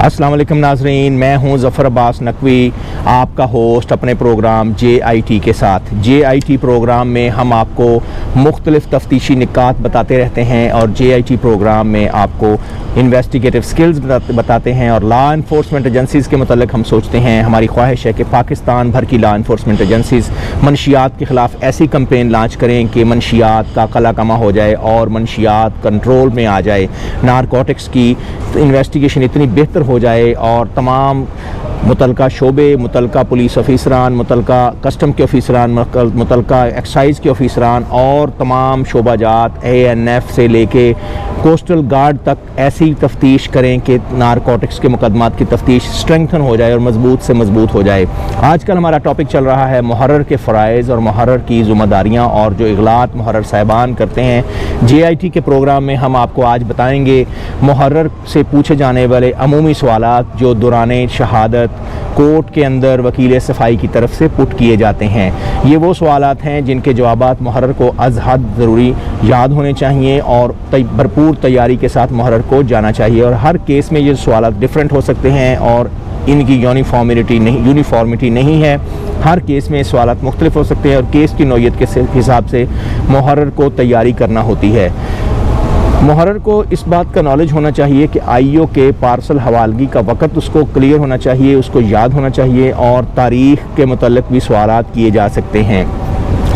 अस्सलाम वालेकुम नाज़रीन, मैं हूं ज़फ़र अब्बास नकवी, आपका होस्ट अपने प्रोग्राम JIT के साथ। JIT प्रोग्राम में हम आपको मुख्तलिफ़ तफ्तीशी निकात बताते रहते हैं और JIT प्रोग्राम में आपको इन्वेस्टिगेटिव स्किल्स बताते हैं और लॉ इन्फोर्समेंट एजेंसीज़ के मतलब हम सोचते हैं, हमारी ख्वाहिश है कि पाकिस्तान भर की लॉ इन्फोर्समेंट एजेंसीज़ मनशियात के ख़िलाफ़ ऐसी कंपेन लॉन्च करें कि मनशियात का कला कमा हो जाए और मनशियात कंट्रोल में आ जाए, नारकोटिक्स की इन्वेस्टिगेशन इतनी बेहतर हो जाए और तमाम मुतलका शोबे, मुतलका पुलिस ऑफिसरान, मुतलका कस्टम के ऑफिसरान, मुतलका एक्साइज़ के ऑफिसरान और तमाम शोबाजात ANF से लेके कोस्टल गार्ड तक ऐसी तफ्तीश करें कि नारकोटिक्स के मुकदमात की तफ्तीश स्ट्रेंथन हो जाए और मजबूत से मजबूत हो जाए। आजकल हमारा टॉपिक चल रहा है मुहर्रर के फ़राइज़ और मुहर्रर की ज़िम्मेदारियाँ और जो इगलात मुहर्रर साहिबान करते हैं। JIT के प्रोग्राम में हम आपको आज बताएँगे मुहर्रर से पूछे जाने वाले अमूमी सवालात जो दौरान शहादत कोर्ट के अंदर वकील सफ़ाई की तरफ से पुट किए जाते हैं। ये वो सवालात हैं जिनके जवाबात मुहर्रर को अज़ हद ज़रूरी याद होने चाहिए और भरपूर तैयारी के साथ मुहर्रर को जाना चाहिए। और हर केस में ये सवालात डिफरेंट हो सकते हैं और इनकी यूनिफॉर्मिटी नहीं है। हर केस में सवालात मुख्तलिफ हो सकते हैं और केस की नौइयत के हिसाब से मुहर्रर को तैयारी करना होती है। मुहर्रर को इस बात का नॉलेज होना चाहिए कि IO के पार्सल हवालगी का वक़्त उसको क्लियर होना चाहिए, उसको याद होना चाहिए और तारीख़ के मुतल्लिक़ भी सवालात किए जा सकते हैं।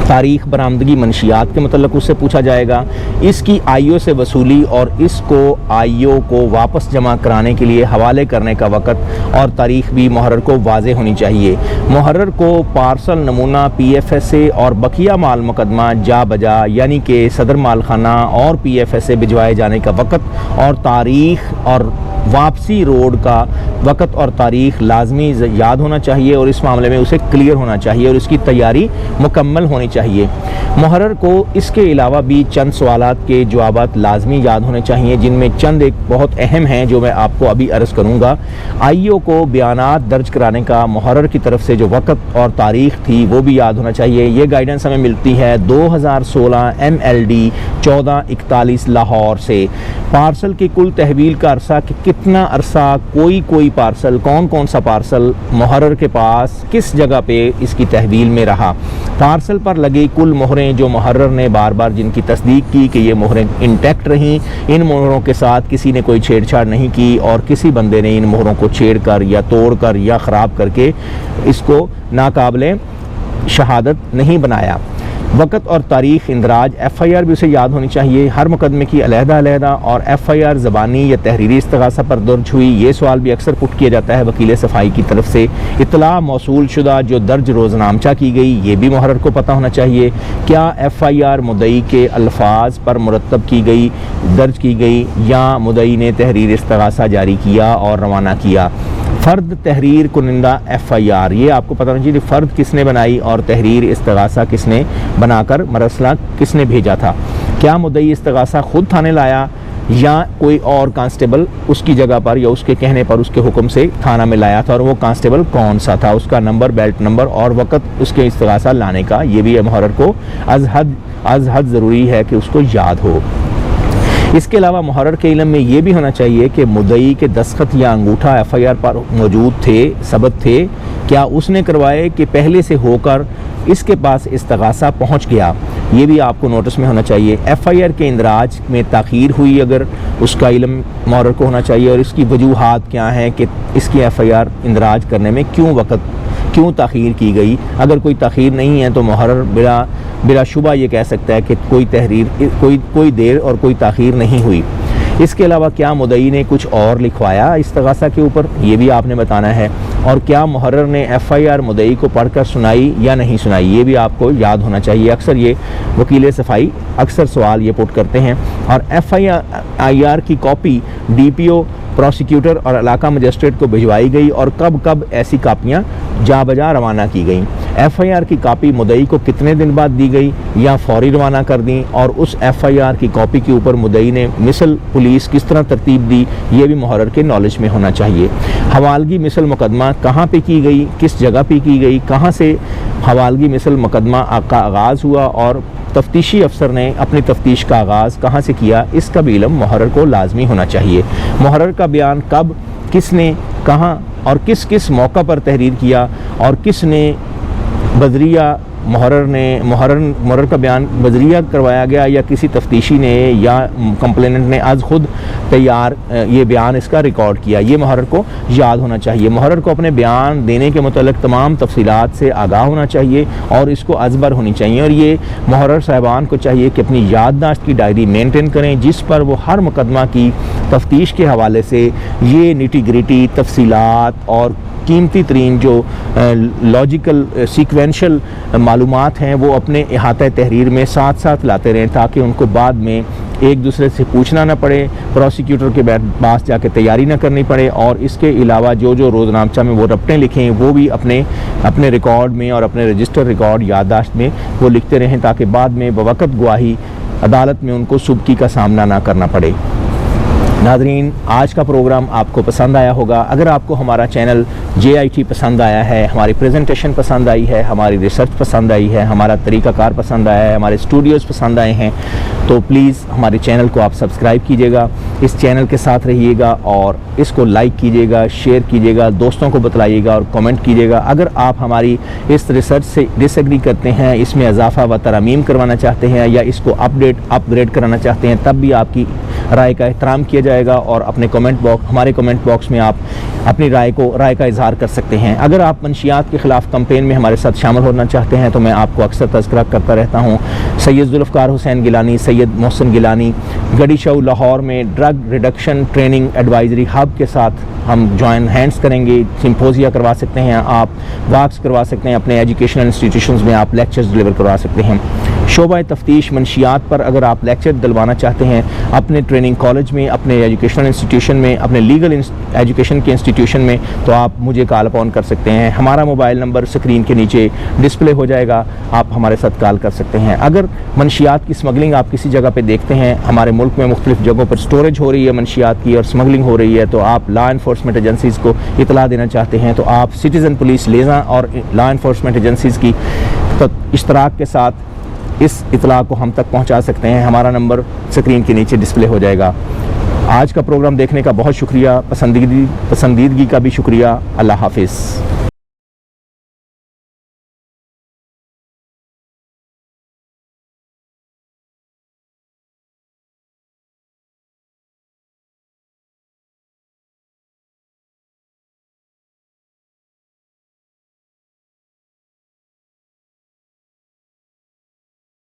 तारीख़ बरामदगी मनशियात के मतलब उससे पूछा जाएगा, इसकी IO से वसूली और इसको IO को वापस जमा कराने के लिए हवाले करने का वक़्त और तारीख़ भी मुहर्रर को वाज़े होनी चाहिए। मुहर्रर को पार्सल नमूना PFSA और बकिया माल मुकदमा जा बजा यानी कि सदर माल खाना और PFSA भिजवाए जाने का वक़्त और तारीख़ और वापसी रोड का वक़्त और तारीख़ लाजमी याद होना चाहिए और इस मामले में उसे क्लियर होना चाहिए और इसकी तैयारी मुकम्मल होनी चाहिए। मुहर्रर को इसके अलावा भी चंद सवालात के जवाबात लाजमी याद होने चाहिए, जिनमें चंद एक बहुत अहम हैं जो मैं आपको अभी अर्ज़ करूँगा। IO को बयानात दर्ज कराने का मुहर्रर की तरफ से जो वक़्त और तारीख़ थी वो भी याद होना चाहिए। ये गाइडेंस हमें मिलती है 2016 MLD 1441 लाहौर से। पार्सल की कुल तहवील का अरसा कि कितना अरसा कोई पार्सल, कौन सा पार्सल मुहर्रर के पास किस जगह पे इसकी तहवील में रहा। पार्सल पर लगी कुल मोहरें जो मुहर्रर ने बार बार जिनकी तस्दीक की कि ये मोहरें इंटैक्ट रहीं, इन मोहरों के साथ किसी ने कोई छेड़छाड़ नहीं की और किसी बंदे ने इन मोहरों को छेड़कर या तोड़कर या ख़राब करके इसको नाकाबिले शहादत नहीं बनाया। वक़्त और तारीख़ इंदराज FIR भी उसे याद होनी चाहिए। हर मुकदमे की अलहदा और FIR ज़बानी या तहरीरी इस्तग़ासा पर दर्ज हुई। ये सवाल भी अक्सर पुट किया जाता है वकील सफ़ाई की तरफ से। इत्तला मौसूल शुदा जो दर्ज रोज़नामचा की गई, ये भी मुहर्रर को पता होना चाहिए। क्या FIR मुद्दई के अल्फाज पर मुरतब की गई, दर्ज की गई या मुद्दई ने तहरीर इस्तग़ासा जारी किया और रवाना किया। फ़र्द तहरीर कुनिंदा FIR, ये आपको पता होना चाहिए फ़र्द किसने बनाई और तहरीर इस्तग़ासा किसने बनाकर मरसला किसने भेजा था। क्या मुद्दई इस्तग़ासा खुद थाने लाया या कोई और कांस्टेबल उसकी जगह पर या उसके कहने पर उसके हुक्म से थाना में लाया था और वो कांस्टेबल कौन सा था, उसका नंबर, बेल्ट नंबर और वक़्त उसके इस्तग़ासा लाने का, ये भी मुहर्रर को अज़ हद ज़रूरी है कि उसको याद हो। इसके अलावा मुहर्रर के इल्म में ये भी होना चाहिए कि मुद्दई के दस्तखत या अंगूठा FIR पर मौजूद थे, सबत थे, क्या उसने करवाए कि पहले से होकर इसके पास इस्तग़ासा पहुंच गया। ये भी आपको नोटिस में होना चाहिए। FIR के इंदराज में ताख़ीर हुई अगर उसका इल्म मुहर्रर को होना चाहिए और इसकी वजूहात क्या हैं कि इसकी FIR इंदराज करने में क्यों ताख़ीर की गई। अगर कोई ताख़ीर नहीं है तो मुहर्रर बिला शुबा ये कह सकता है कि कोई देर और कोई ताख़ीर नहीं हुई। इसके अलावा क्या मुद्दई ने कुछ और लिखवाया इस्तग़ासा के ऊपर, ये भी आपने बताना है। और क्या मुहर्रर ने FIR मुद्दई को पढ़कर सुनाई या नहीं सुनाई, ये भी आपको याद होना चाहिए। अक्सर ये वकील सफ़ाई अक्सर सवाल ये पुट करते हैं। और FIR की कॉपी DPO, प्रोसिक्यूटर और इलाका मजिस्ट्रेट को भिजवाई गई और कब ऐसी कापियाँ जा बजा रवाना की गई। FIR की कॉपी मुद्दई को कितने दिन बाद दी गई या फौरी रवाना कर दी और उस FIR की कॉपी के ऊपर मुद्दई ने मिसल पुलिस किस तरह तरतीब दी, ये भी मुहर्रर के नॉलेज में होना चाहिए। हवालगी मिसल मुकदमा कहाँ पे की गई, किस जगह पे की गई, कहाँ से हवालगी मिसल मुकदमा का आगाज़ हुआ और तफ्तीशी अफसर ने अपनी तफ्तीश का आगाज़ कहाँ से किया, इसका भी इल्म मुहर्रर को लाजमी होना चाहिए। मुहर्रर का बयान कब किसने, कहाँ और किस किस मौका पर तहरीर किया और किसने बदरिया मुहर्रर का बयान बजरिया करवाया गया या किसी तफ्तीशी ने या कंप्लेनेंट ने आज खुद तैयार ये बयान इसका रिकॉर्ड किया। ये मुहर्रर को याद होना चाहिए। मुहर्रर को अपने बयान देने के मुतल्लिक़ तमाम तफसीलात से आगाह होना चाहिए और इसको अज़बर होनी चाहिए। और ये मुहर्रर साहबान को चाहिए कि अपनी याददाश्त की डायरी मेंटेन करें जिस पर वो हर मुकदमा की तफ्तीश के हवाले से ये निटी ग्रिटी तफसीलात और कीमती तरीन जो लॉजिकल सीक्वेंशल मालूमात हैं वो अपने अहाते तहरीर में साथ साथ लाते रहें ताकि उनको बाद में एक दूसरे से पूछना ना पड़े, प्रोसिक्यूटर के पास जाके तैयारी ना करनी पड़े। और इसके अलावा जो जो रोज़नामचा में वो रपटें लिखें वो भी अपने रिकॉर्ड में और अपने रजिस्टर रिकॉर्ड याददाश्त में वो लिखते रहें ताकि बाद में बवक़्त गवाही अदालत में उनको सुबकी का सामना ना करना पड़े। नाज़रीन, आज का प्रोग्राम आपको पसंद आया होगा। अगर आपको हमारा चैनल JIT पसंद आया है, हमारी प्रेजेंटेशन पसंद आई है, हमारी रिसर्च पसंद आई है, हमारा तरीक़ाकार पसंद आया है, हमारे स्टूडियोज़ पसंद आए हैं, तो प्लीज़ हमारे चैनल को आप सब्सक्राइब कीजिएगा, इस चैनल के साथ रहिएगा और इसको लाइक कीजिएगा, शेयर कीजिएगा, दोस्तों को बतलाइएगा और कमेंट कीजिएगा। अगर आप हमारी इस रिसर्च से डिसएग्री करते हैं, इसमें इजाफा व तरमीम करवाना चाहते हैं या इसको अपग्रेड कराना चाहते हैं, तब भी आपकी राय का एहतराम किया जाएगा और हमारे कमेंट बॉक्स में आप अपनी राय का इजहार कर सकते हैं। अगर आप मंशियात के ख़िलाफ़ कैंपेन में हमारे साथ शामिल होना चाहते हैं तो मैं आपको अक्सर तज़किरा करता रहता हूँ। सैयद जुल्फ़कार हुसैन गिलानी, सैयद मोहसिन गिलानी, गड़ी शऊ लाहौर में drug reduction training advisory hub के साथ हम जॉइन हैंड्स करेंगे। सिम्पोजिया करवा सकते हैं, आप वाक्स करवा सकते हैं, अपने एजुकेशनल इंस्टीट्यूशंस में आप लेक्चर्स डिलीवर करवा सकते हैं। शोबा तफ्तीश मंशियात पर अगर आप लेक्चर दिलवाना चाहते हैं अपने ट्रेनिंग कॉलेज में, अपने एजुकेशनल इंस्टीट्यूशन में, अपने लीगल एजुकेशन के इंस्टीट्यूशन में, तो आप मुझे कॉल अपॉन कर सकते हैं। हमारा मोबाइल नंबर स्क्रीन के नीचे डिस्प्ले हो जाएगा, आप हमारे साथ कॉल कर सकते हैं। अगर मंशियात की स्मगलिंग आप किसी जगह पे देखते हैं, हमारे मुल्क में मुख्तलिफ जगहों पर स्टोरेज हो रही है मंशियात की और स्मगलिंग हो रही है, तो आप लॉ इन्फोर्समेंट एजेंसीज़ को इतला देना चाहते हैं तो आप सिटीज़न पुलिस लेज़ा और लॉ इन्फोर्समेंट एजेंसीज़ की इश्तराक के साथ इस इतला को हम तक पहुंचा सकते हैं। हमारा नंबर स्क्रीन के नीचे डिस्प्ले हो जाएगा। आज का प्रोग्राम देखने का बहुत शुक्रिया, पसंदीदगी का भी शुक्रिया। अल्लाह हाफिज़।